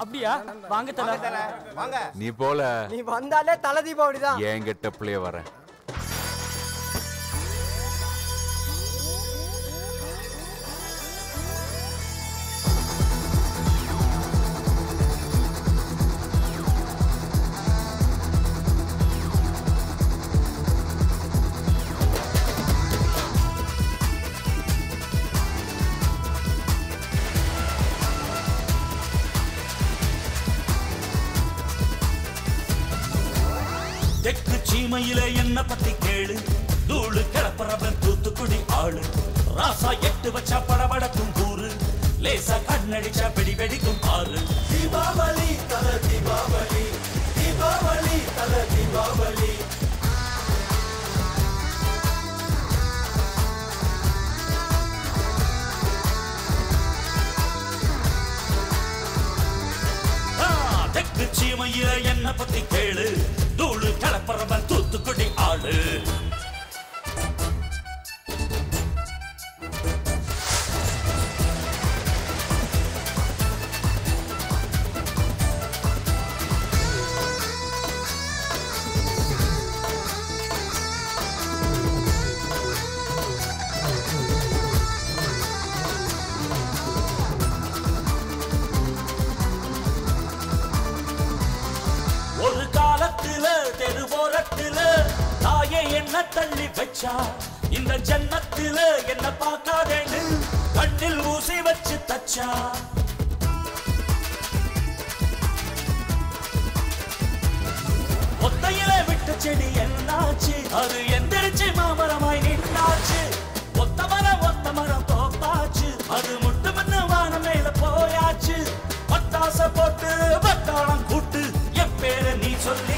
அப்படியா? வாங்க தல. வாங்க. நீ போல. நீ வந்தாலே தல தீபாவளி தான். ஏன் கெட்டப்லயே வரேன். தெற்கு சீமையில என்ன பத்தி கேளு, தூளு கிளப்புறவன் தூத்துக்குடி ஆளு. ராசா எட்டு வச்சா படபடக்கும் கூறு, லேசா கண்ணடிச்சா பிடி வெடிக்கும் ஆறு. தீபாவளி தல தீபாவளி, தீபாவளி தல தீபாவளி. தெற்கு சீமையில என்ன பத்தி கேளு, தூளு கிளப்புறவன் தூத்துக்குடி ஆளு. ஒரு காலத்துல தெருவோரத்துல தாயே என்ன தள்ளி வச்சா, இந்த ஜன்னத்துல என்ன பார்க்காதேன்னு கண்ணில் ஊசி வச்சு தச்சா. ஒத்தையில விட்ட செடி என்னாச்சு, அது எந்திரிச்சு மாமரமாய் நின்னாச்சு. ஒத்த மரம் தோப்பாச்சு, அது முட்டு மண்ணு வானம் மேல போயாச்சு. பட்டாச போட்டு பட்டாளம் கூட்டு, என் பேரை நீ சொல்லி